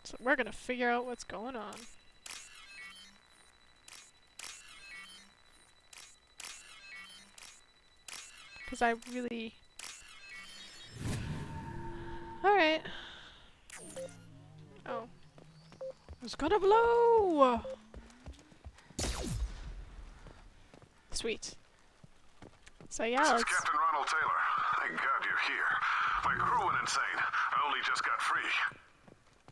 So we're gonna figure out what's going on. Because I really... Alright. Oh. It's gonna blow! Sweet. So yeah, This is let's... Captain Ronald Taylor. Thank God you're here. My crew went insane. I only just got free.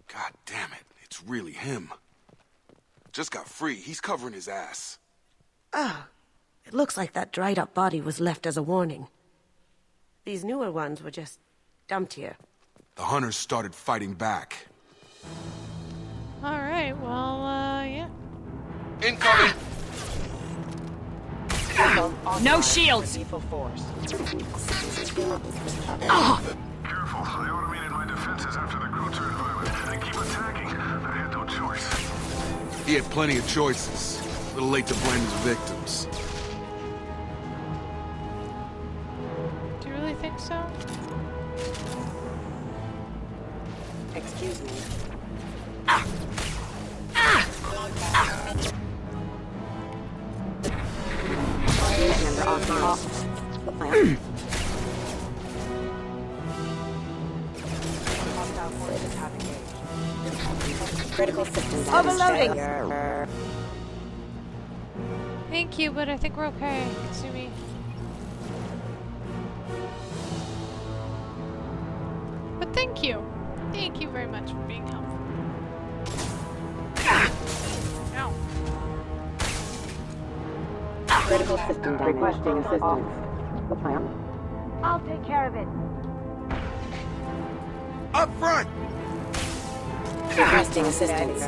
God damn it. It's really him. Just got free. He's covering his ass. Ah, it looks like that dried up body was left as a warning. These newer ones were just dumped here. The hunters started fighting back. Alright, well, yeah. Incoming! No shields! Careful. I automated my defenses after the crew turned violent. They keep attacking. I had no choice. He had plenty of choices. A little late to blame his victims. Do you really think so? Excuse me. Critical systems overloading. Thank you, but I think we're okay. Katsumi. But thank you. Thank you very much for being helpful. Ow. Critical system damage. Requesting assistance. I'll take care of it. Up front! Requesting assistance.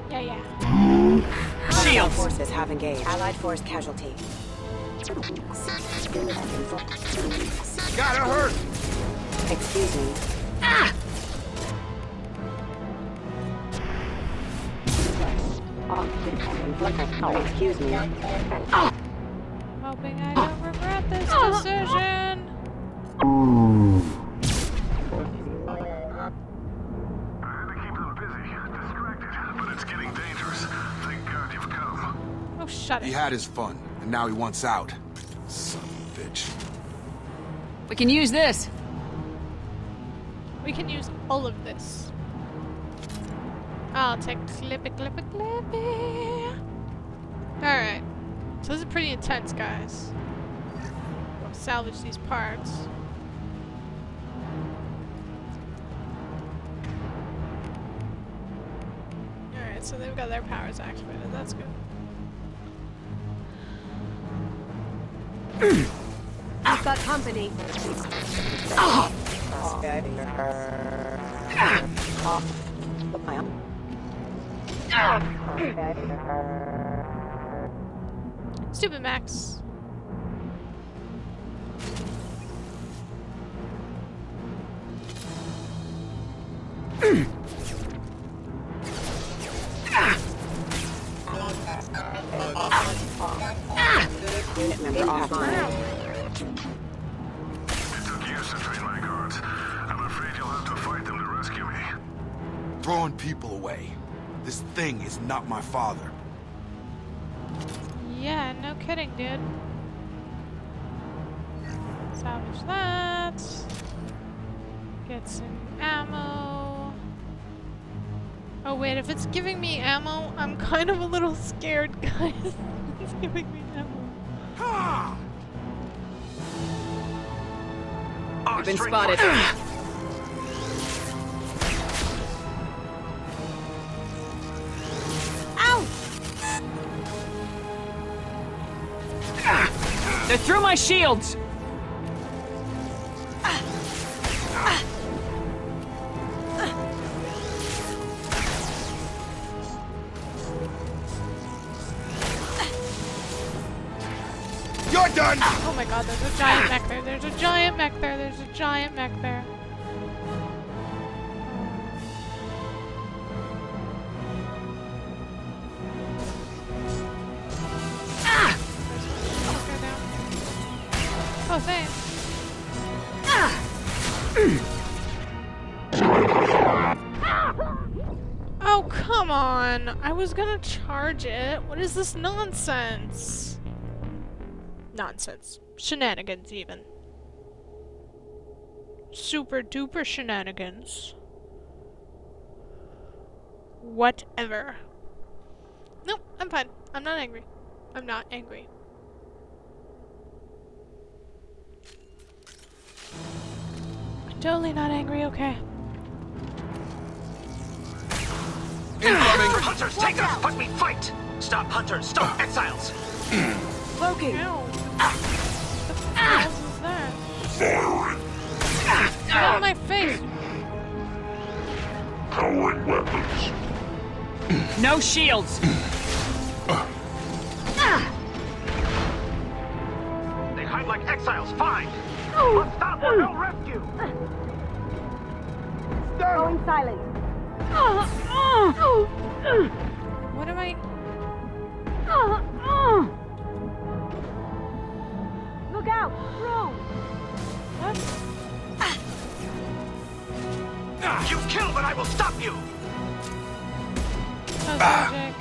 Yeah. Shield forces have engaged. Allied force casualty. Gotta hurt! Excuse me. Excuse me. Hoping I don't regret this decision. I had to keep them busy, distracted, but it's getting dangerous. Thank God you've come. Oh, shut He it. had his fun, and now he wants out. Son of a bitch. We can use this. We can use all of this. I'll take clippy. Alright. So this is pretty intense, guys. We'll salvage these parts. Alright, so they've got their powers activated. That's good. I've got company. Stupid Max. Unit member offline. It took years to train my guards. I'm afraid you'll have to fight them to rescue me. Throwing people away. This thing is not my father. Yeah, no kidding, dude. Salvage that. Get some ammo. Oh wait, if it's giving me ammo, I'm kind of a little scared, guys. It's giving me ammo. You've been spotted. Ow! They're through my shields. You're done! Oh my god, there's a giant mech there. There's a giant mech there. There's a giant mech there. Oh, thanks. Oh, come on. I was gonna charge it. What is this nonsense? Nonsense. Shenanigans, even. Super duper shenanigans. Whatever. Nope, I'm fine. I'm not angry. I'm not angry. I'm totally not angry, okay. Incoming! Hunters, take us! But we fight! Stop hunters! Stop exiles! Cloaking! Ow. What the hell is that? Get out of my face! Powering weapons. No shields! They hide like exiles. Fine! But stop or no rescue! Going silent. What am I... Look out! Through! What? You kill, but I will stop you! Oh, magic.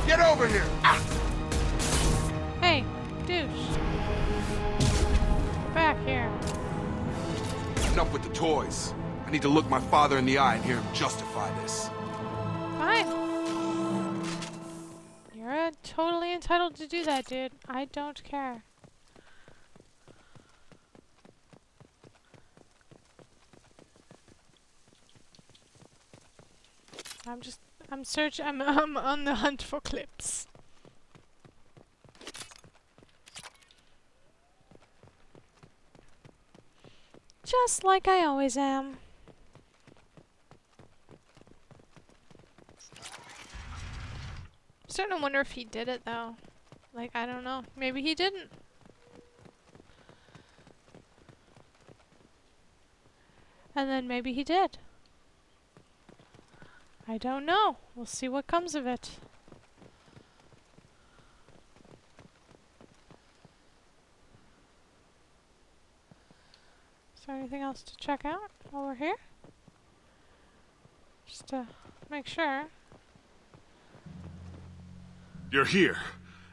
Get over here! Hey, douche. Back here. Enough with the toys. I need to look my father in the eye and hear him justify this. Fine. You're totally entitled to do that, dude. I don't care. I'm on the hunt for clips. Just like I always am. Starting to wonder if he did it though. Like, I don't know. Maybe he didn't. And then maybe he did. I don't know. We'll see what comes of it. Is there anything else to check out while we're here? Just to make sure. You're here.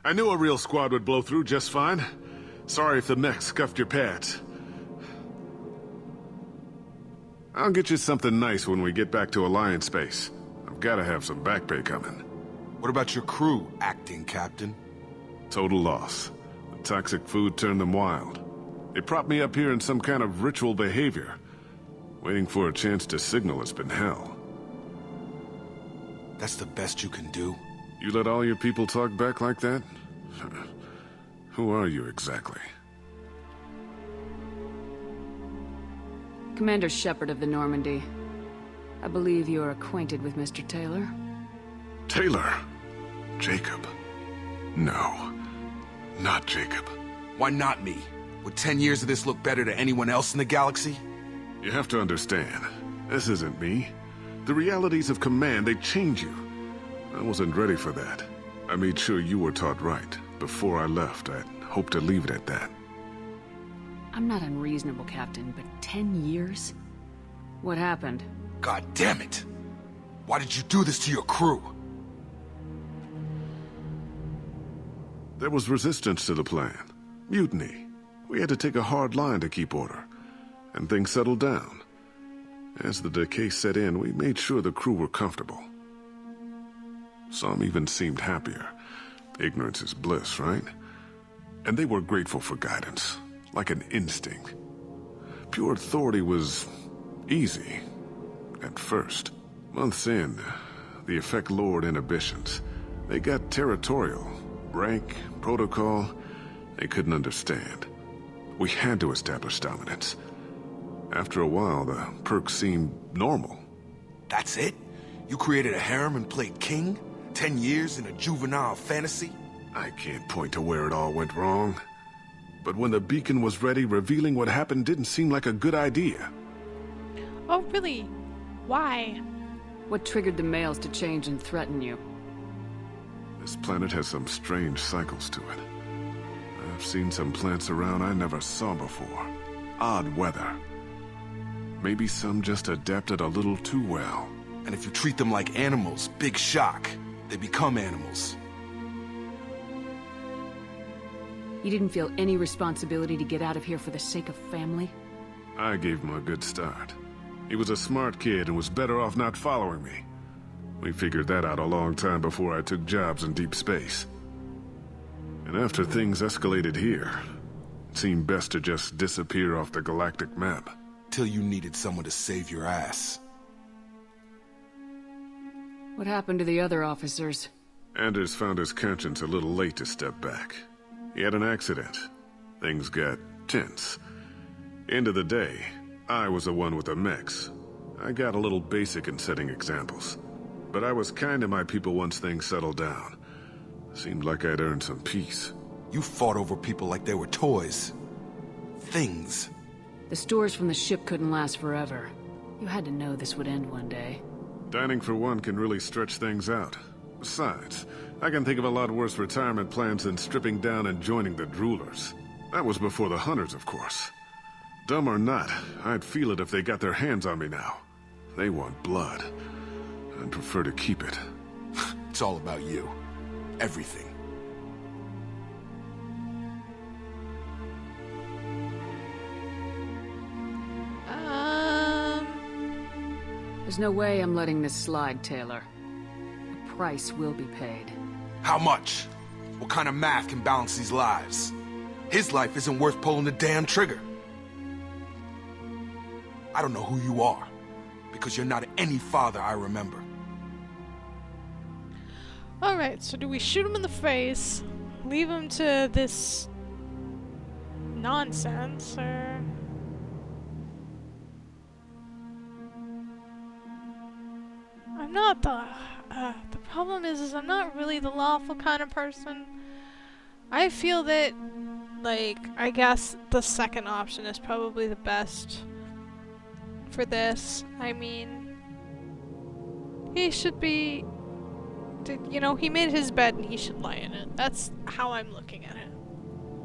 I knew a real squad would blow through just fine. Sorry if the mech scuffed your pads. I'll get you something nice when we get back to Alliance space. I've gotta have some back pay coming. What about your crew, acting captain? Total loss. The toxic food turned them wild. They propped me up here in some kind of ritual behavior. Waiting for a chance to signal has been hell. That's the best you can do? You let all your people talk back like that? Who are you exactly? Commander Shepard of the Normandy. I believe you're acquainted with Mr. Taylor. Taylor? Jacob? No, not Jacob. Why not me? Would 10 years of this look better to anyone else in the galaxy? You have to understand, this isn't me. The realities of command, they change you. I wasn't ready for that. I made sure you were taught right. Before I left, I hoped to leave it at that. I'm not unreasonable, Captain, but 10 years? What happened? God damn it! Why did you do this to your crew? There was resistance to the plan. Mutiny. We had to take a hard line to keep order. And things settled down. As the decay set in, we made sure the crew were comfortable. Some even seemed happier. Ignorance is bliss, right? And they were grateful for guidance, like an instinct. Pure authority was easy, at first. Months in, the effect lowered inhibitions. They got territorial. Rank, protocol, they couldn't understand. We had to establish dominance. After a while, the perks seemed normal. That's it? You created a harem and played king? 10 years in a juvenile fantasy? I can't point to where it all went wrong. But when the beacon was ready, revealing what happened didn't seem like a good idea. Oh, really? Why? What triggered the males to change and threaten you? This planet has some strange cycles to it. I've seen some plants around I never saw before. Odd weather. Maybe some just adapted a little too well. And if you treat them like animals, big shock. They become animals. You didn't feel any responsibility to get out of here for the sake of family? I gave him a good start. He was a smart kid and was better off not following me. We figured that out a long time before I took jobs in deep space. And after things escalated here, it seemed best to just disappear off the galactic map. Till you needed someone to save your ass. What happened to the other officers? Anders found his conscience a little late to step back. He had an accident. Things got tense. End of the day, I was the one with the mechs. I got a little basic in setting examples. But I was kind to my people once things settled down. Seemed like I'd earned some peace. You fought over people like they were toys. Things. The stores from the ship couldn't last forever. You had to know this would end one day. Dining for one can really stretch things out. Besides, I can think of a lot worse retirement plans than stripping down and joining the droolers. That was before the hunters, of course. Dumb or not, I'd feel it if they got their hands on me now. They want blood. I'd prefer to keep it. It's all about you. Everything. There's no way I'm letting this slide, Taylor. A price will be paid. How much? What kind of math can balance these lives? His life isn't worth pulling the damn trigger. I don't know who you are, because you're not any father I remember. Alright, so do we shoot him in the face, leave him to this nonsense, or... I'm not the problem is I'm not really the lawful kind of person. I feel that, like, I guess the second option is probably the best for this. I mean, he should be, you know, he made his bed and he should lie in it. That's how I'm looking at it.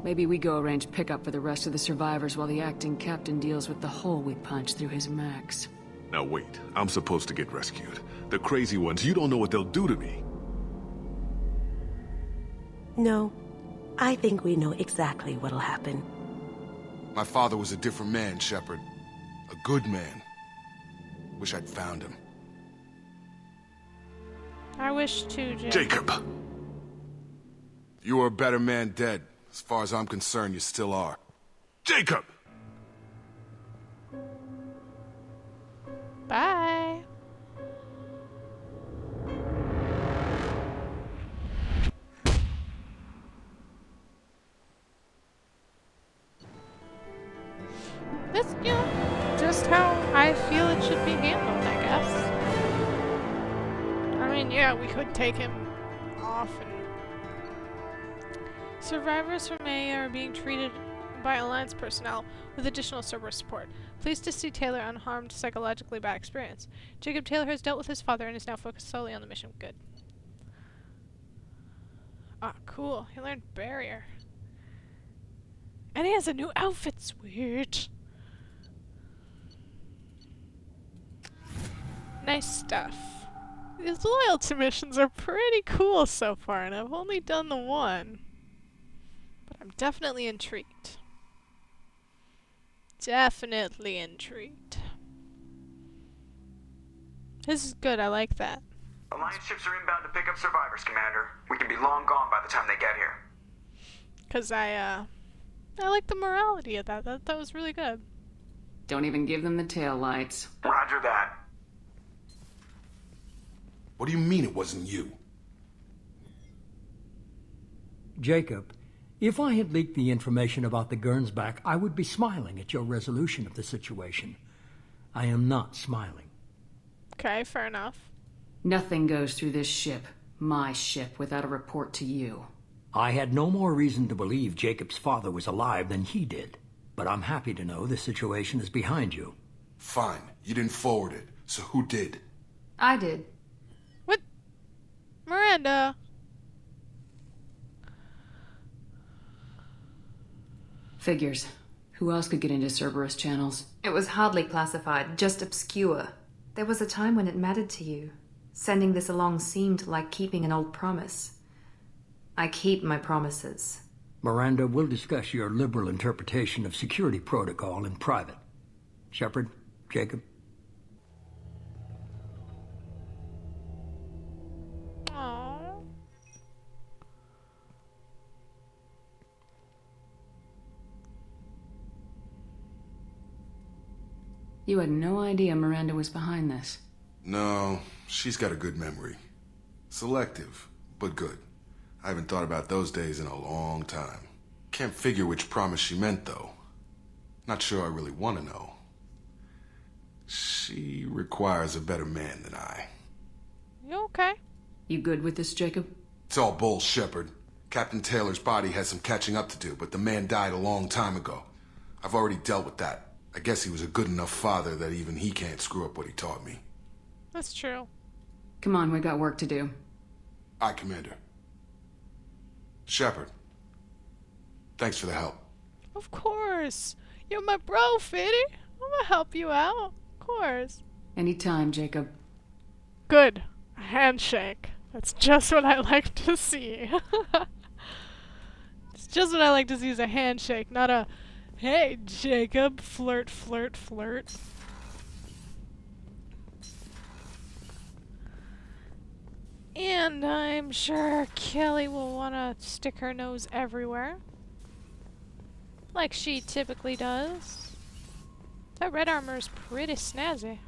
Maybe we go arrange pickup for the rest of the survivors while the acting captain deals with the hole we punched through his max. Now wait, I'm supposed to get rescued. The crazy ones, you don't know what they'll do to me. No, I think we know exactly what'll happen. My father was a different man, Shepard. A good man. Wish I'd found him. I wish too, Jake. Jacob! You were a better man dead. As far as I'm concerned, you still are. Jacob! Bye. That's, you know, just how I feel it should be handled, I guess. I mean, yeah, we could take him off and... Survivors from A are being treated by Alliance personnel with additional server support. Pleased to see Taylor unharmed psychologically by experience. Jacob Taylor has dealt with his father and is now focused solely on the mission. Good. Ah, cool. He learned barrier. And he has a new outfit. Sweet. Nice stuff. These loyalty missions are pretty cool so far, and I've only done the one. But I'm definitely intrigued. Definitely intrigued. This is good, I like that. Alliance ships are inbound to pick up survivors, Commander. We can be long gone by the time they get here. 'Cause I like the morality of that. That was really good. Don't even give them the tail lights. Roger that. What do you mean it wasn't you? Jacob, if I had leaked the information about the Gernsback, I would be smiling at your resolution of the situation. I am not smiling. Okay, fair enough. Nothing goes through this ship, my ship, without a report to you. I had no more reason to believe Jacob's father was alive than he did. But I'm happy to know the situation is behind you. Fine, you didn't forward it, so who did? I did. What? Miranda. Figures. Who else could get into Cerberus channels? It was hardly classified, just obscure. There was a time when it mattered to you. Sending this along seemed like keeping an old promise. I keep my promises. Miranda, we'll discuss your liberal interpretation of security protocol in private. Shepard, Jacob. Aww. You had no idea Miranda was behind this. No, she's got a good memory. Selective, but good. I haven't thought about those days in a long time. Can't figure which promise she meant, though. Not sure I really want to know. She requires a better man than I. You okay? You good with this, Jacob? It's all bull, Shepard. Captain Taylor's body has some catching up to do, but the man died a long time ago. I've already dealt with that. I guess he was a good enough father that even he can't screw up what he taught me. That's true. Come on, we got work to do. Aye, Commander. Shepard. Thanks for the help. Of course. You're my bro, Fitty. I'm gonna help you out. Of course. Anytime, Jacob. Good. A handshake. That's just what I like to see. It's just what I like to see is a handshake, not a, hey, Jacob, flirt, flirt, flirt. And I'm sure Kelly will want to stick her nose everywhere. Like she typically does. That red armor is pretty snazzy.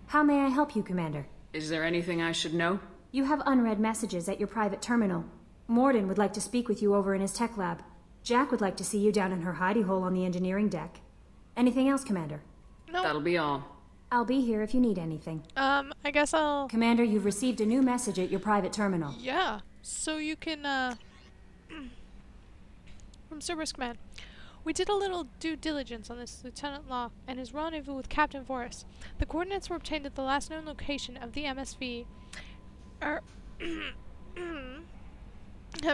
How may I help you, Commander? Is there anything I should know? You have unread messages at your private terminal. Morden would like to speak with you over in his tech lab. Jack would like to see you down in her hidey hole on the engineering deck. Anything else, Commander? No. That'll be all. I'll be here if you need anything. I guess I'll... Commander, you've received a new message at your private terminal. Yeah, so you can, from Cerberus Command. We did a little due diligence on this Lieutenant Law and his rendezvous with Captain Forrest. The coordinates were obtained at the last known location of the MSV. Have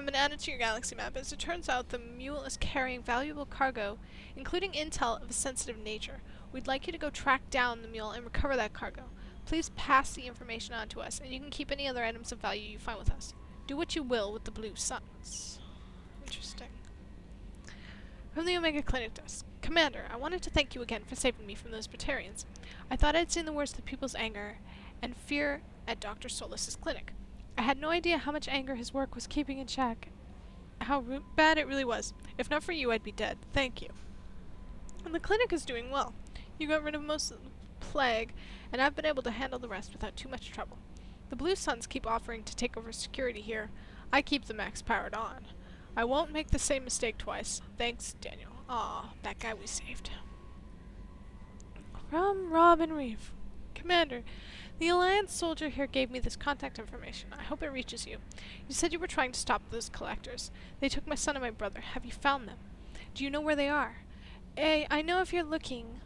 been added to your galaxy map. As it turns out, the mule is carrying valuable cargo, including intel of a sensitive nature. We'd like you to go track down the mule and recover that cargo. Please pass the information on to us, and you can keep any other items of value you find with us. Do what you will with the blue suns. Interesting. From the Omega Clinic desk. Commander, I wanted to thank you again for saving me from those Batarians. I thought I'd seen the worst of people's anger and fear at Dr. Solus's clinic. I had no idea how much anger his work was keeping in check. How bad it really was. If not for you, I'd be dead. Thank you. And the clinic is doing well. You got rid of most of the plague, and I've been able to handle the rest without too much trouble. The Blue Suns keep offering to take over security here. I keep the max powered on. I won't make the same mistake twice. Thanks, Daniel. Aw, that guy we saved. From Robin Reeve. Commander, the Alliance soldier here gave me this contact information. I hope it reaches you. You said you were trying to stop those collectors. They took my son and my brother. Have you found them? Do you know where they are? I know if you're looking,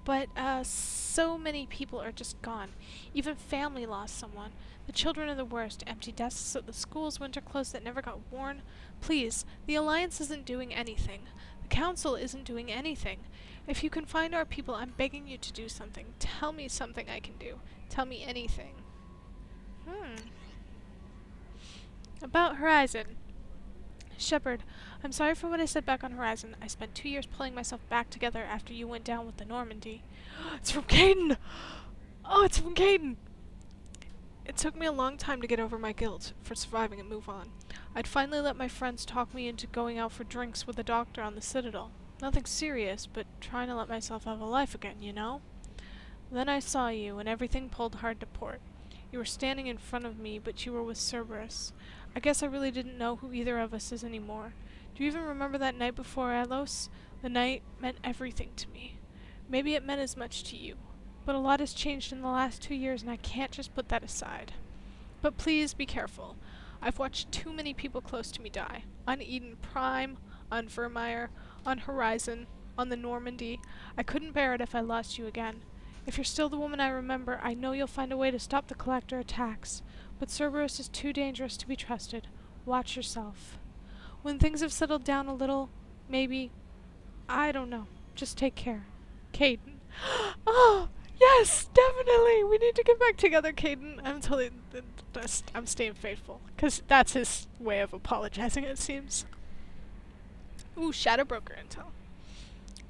but so many people are just gone. Even family lost someone. The children are the worst. Empty desks at the schools, winter clothes that never got worn. Please, the Alliance isn't doing anything. The Council isn't doing anything. If you can find our people, I'm begging you to do something. Tell me something I can do. Tell me anything. About Horizon. Shepard, I'm sorry for what I said back on Horizon. I spent 2 years pulling myself back together after you went down with the Normandy. It's from Caden! Oh, it's from Caden! It took me a long time to get over my guilt for surviving and move on. I'd finally let my friends talk me into going out for drinks with a doctor on the Citadel. Nothing serious, but trying to let myself have a life again, you know? Then I saw you, and everything pulled hard to port. You were standing in front of me, but you were with Cerberus. I guess I really didn't know who either of us is anymore. Do you even remember that night before Alos? The night meant everything to me. Maybe it meant as much to you. But a lot has changed in the last 2 years, and I can't just put that aside. But please be careful. I've watched too many people close to me die. On Eden Prime, on Vermeer, on Horizon. on the Normandy. I couldn't bear it if I lost you again. If you're still the woman I remember, I know you'll find a way to stop the Collector attacks. But Cerberus is too dangerous to be trusted. Watch yourself. When things have settled down a little, maybe, I don't know, just take care. Caden. Oh, yes, definitely. We need to get back together, Caden. I'm staying faithful, because that's his way of apologizing, it seems. Ooh, Shadow Broker intel.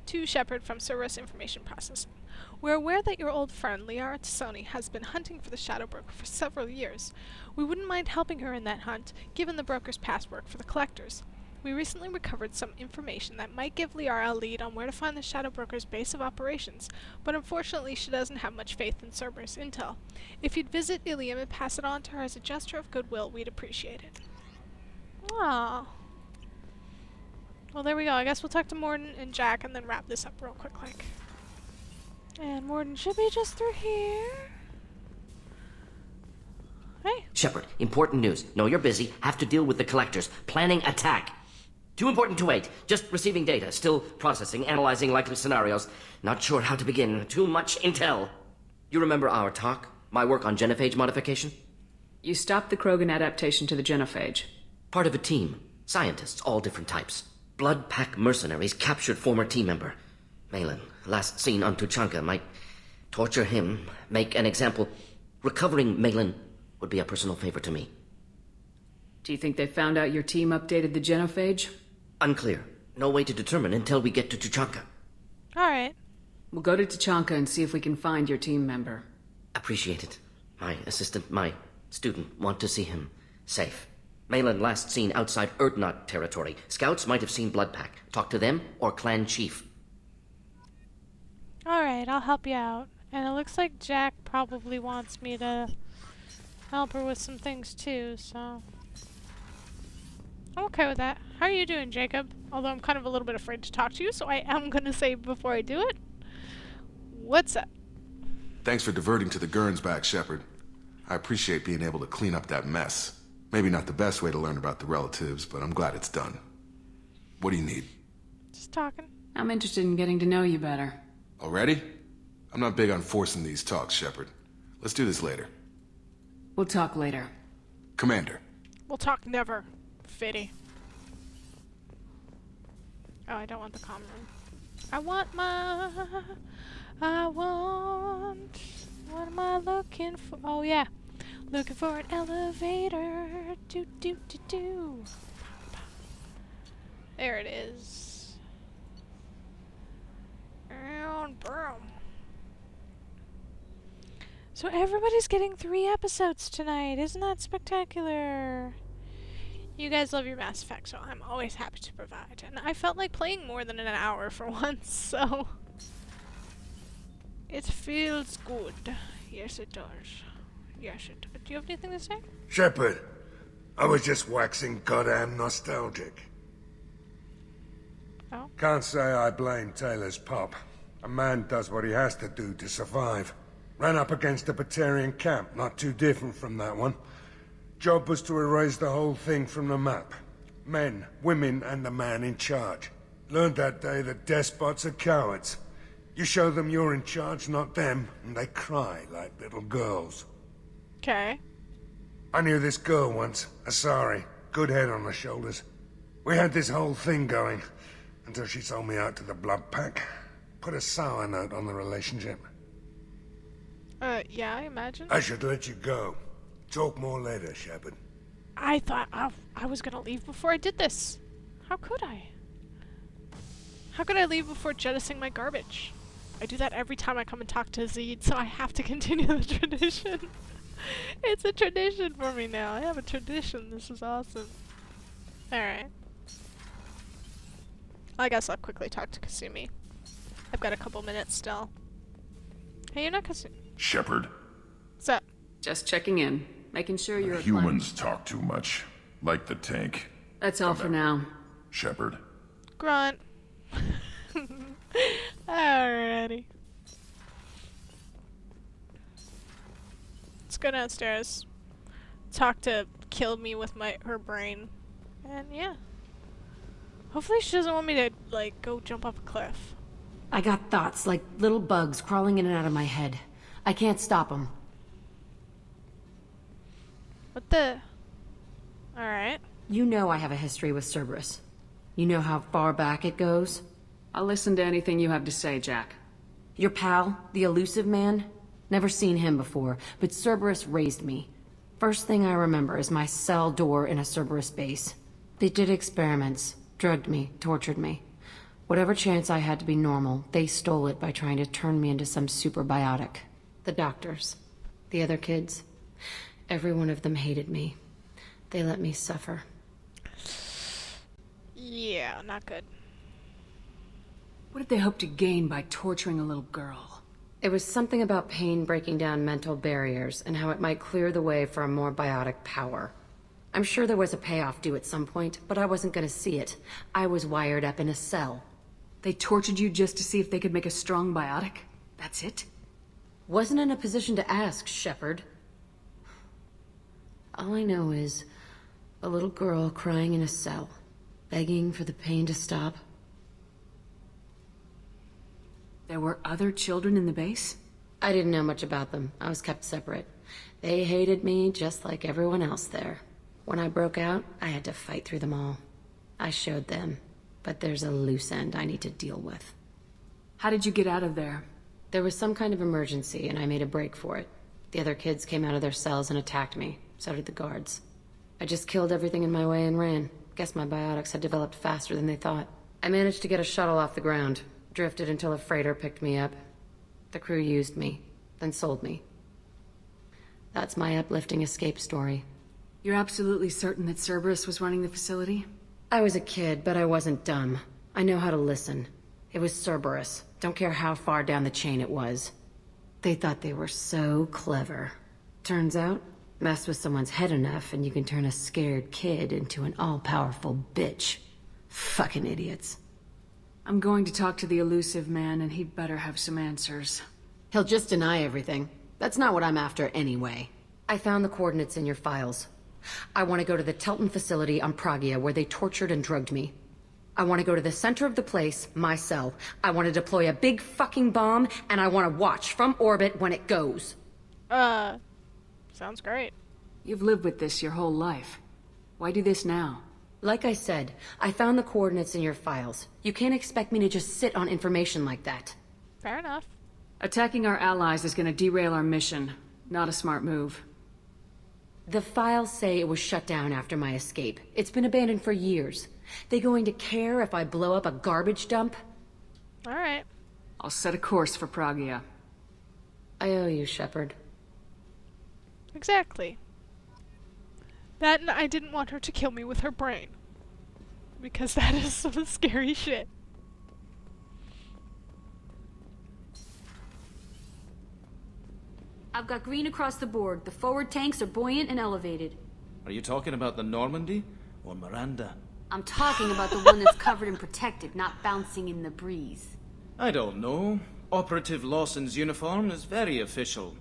To Shepard from Cerberus Information Processing. We're aware that your old friend, Liara Tassoni, has been hunting for the Shadow Broker for several years. We wouldn't mind helping her in that hunt, given the Broker's past work for the Collectors. We recently recovered some information that might give Liara a lead on where to find the Shadow Broker's base of operations, but unfortunately she doesn't have much faith in Cerberus intel. If you'd visit Ilium and pass it on to her as a gesture of goodwill, we'd appreciate it. Aww. Well, there we go. I guess we'll talk to Morden and Jack and then wrap this up real quick, like. And Morden should be just through here. Hey. Shepard, important news. Know you're busy. Have to deal with the Collectors. Planning attack. Too important to wait. Just receiving data. Still processing, analyzing likely scenarios. Not sure how to begin. Too much intel. You remember our talk? My work on genophage modification? You stopped the Krogan adaptation to the genophage. Part of a team. Scientists, all different types. Blood Pack mercenaries captured former team member. Malin, last seen on Tuchanka, might torture him, make an example. Recovering Malin would be a personal favor to me. Do you think they found out your team updated the genophage? Unclear. No way to determine until we get to Tuchanka. Alright. We'll go to Tuchanka and see if we can find your team member. Appreciate it. My assistant, my student, want to see him safe. Malin last seen outside Erdnot territory. Scouts might have seen Blood Pack. Talk to them or clan chief. Alright, I'll help you out. And it looks like Jack probably wants me to help her with some things too, so I'm okay with that. How are you doing, Jacob? Although I'm kind of a little bit afraid to talk to you, so I am going to say before I do it, what's up? Thanks for diverting to the Gurns back, Shepard. I appreciate being able to clean up that mess. Maybe not the best way to learn about the relatives, but I'm glad it's done. What do you need? Just talking. I'm interested in getting to know you better. Already? I'm not big on forcing these talks, Shepard. Let's do this later. We'll talk later. Commander. We'll talk never. Fitty. Oh, I don't want the comm room. I want... What am I looking for? Oh, yeah. Looking for an elevator. Do, do, do, do. There it is. And boom. So everybody's getting 3 episodes tonight. Isn't that spectacular? You guys love your Mass Effect, so I'm always happy to provide. And I felt like playing more than an hour for once, so... It feels good. Yes, it does. Yes, it does. Do you have anything to say? Shepard, I was just waxing goddamn nostalgic. Oh? Can't say I blame Taylor's pop. A man does what he has to do to survive. Ran up against a Batarian camp, not too different from that one. Job was to erase the whole thing from the map. Men, women, and the man in charge. Learned that day that despots are cowards. You show them you're in charge, not them, and they cry like little girls. Okay. I knew this girl once, Asari. Good head on her shoulders. We had this whole thing going, until she sold me out to the Blood Pack. Put a sour note on the relationship. Yeah, I imagine. I should let you go. Talk more later, Shepard. I thought I was gonna leave before I did this. How could I? How could I leave before jettisoning my garbage? I do that every time I come and talk to Zed, so I have to continue the tradition. It's a tradition for me now. I have a tradition. This is awesome. Alright. I guess I'll quickly talk to Kasumi. I've got a couple minutes still. Hey, you're not Kasumi. Shepard. What's up? Just checking in. Making sure you're Humans talk too much. Like the tank. That's all for now. Shepard. Grunt. Alrighty. Let's go downstairs. Talk to Kill Me with her brain. And yeah. Hopefully she doesn't want me to, like, go jump off a cliff. I got thoughts like little bugs crawling in and out of my head. I can't stop them. What the? Alright. You know I have a history with Cerberus. You know how far back it goes? I'll listen to anything you have to say, Jack. Your pal, the elusive man? Never seen him before, but Cerberus raised me. First thing I remember is my cell door in a Cerberus base. They did experiments, drugged me, tortured me. Whatever chance I had to be normal, they stole it by trying to turn me into some superbiotic. The doctors, the other kids, every one of them hated me. They let me suffer. Yeah, not good. What did they hope to gain by torturing a little girl? It was something about pain breaking down mental barriers and how it might clear the way for a more biotic power. I'm sure there was a payoff due at some point, but I wasn't going to see it. I was wired up in a cell. They tortured you just to see if they could make a strong biotic? That's it? Wasn't in a position to ask, Shepard. All I know is a little girl crying in a cell, begging for the pain to stop. There were other children in the base? I didn't know much about them. I was kept separate. They hated me just like everyone else there. When I broke out, I had to fight through them all. I showed them, but there's a loose end I need to deal with. How did you get out of there? There was some kind of emergency, and I made a break for it. The other kids came out of their cells and attacked me. So did the guards. I just killed everything in my way and ran. Guess my biotics had developed faster than they thought. I managed to get a shuttle off the ground. Drifted until a freighter picked me up. The crew used me, then sold me. That's my uplifting escape story. You're absolutely certain that Cerberus was running the facility? I was a kid, but I wasn't dumb. I know how to listen. It was Cerberus. Don't care how far down the chain it was. They thought they were so clever. Turns out, mess with someone's head enough and you can turn a scared kid into an all-powerful bitch. Fucking idiots. I'm going to talk to the elusive man, and he'd better have some answers. He'll just deny everything. That's not what I'm after anyway. I found the coordinates in your files. I want to go to the Telton facility on Pragia where they tortured and drugged me. I want to go to the center of the place, my cell. I want to deploy a big fucking bomb, and I want to watch from orbit when it goes. Sounds great. You've lived with this your whole life. Why do this now? Like I said, I found the coordinates in your files. You can't expect me to just sit on information like that. Fair enough. Attacking our allies is going to derail our mission. Not a smart move. The files say it was shut down after my escape. It's been abandoned for years. They going to care if I blow up a garbage dump? Alright. I'll set a course for Pragia. I owe you, Shepard. Exactly. That and I didn't want her to kill me with her brain. Because that is some scary shit. I've got green across the board. The forward tanks are buoyant and elevated. Are you talking about the Normandy or Miranda? I'm talking about the one that's covered and protected, not bouncing in the breeze. I don't know. Operative Lawson's uniform is very official.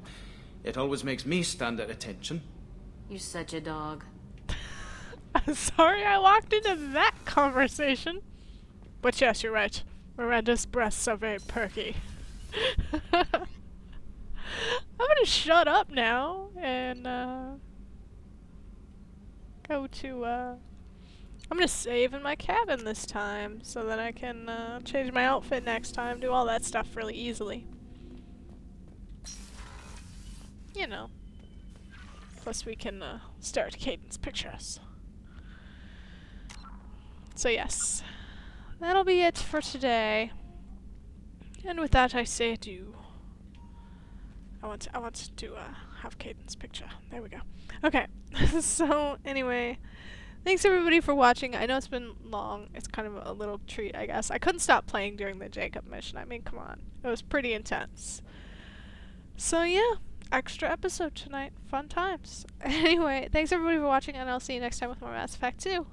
It always makes me stand at attention. You're such a dog. I'm sorry I walked into that conversation. But yes, you're right. Miranda's breasts are very perky. I'm gonna shut up now and go to I'm gonna save in my cabin this time so that I can change my outfit next time, do all that stuff really easily. You know. Plus we can start Cadence Pictures. So yes, that'll be it for today. And with that I say adieu. I want to have Cadence picture. There we go. Okay. So anyway, thanks everybody for watching. I know it's been long. It's kind of a little treat, I guess. I couldn't stop playing during the Jacob mission. I mean, come on. It was pretty intense. So yeah, extra episode tonight. Fun times. Anyway, thanks everybody for watching, and I'll see you next time with more Mass Effect 2.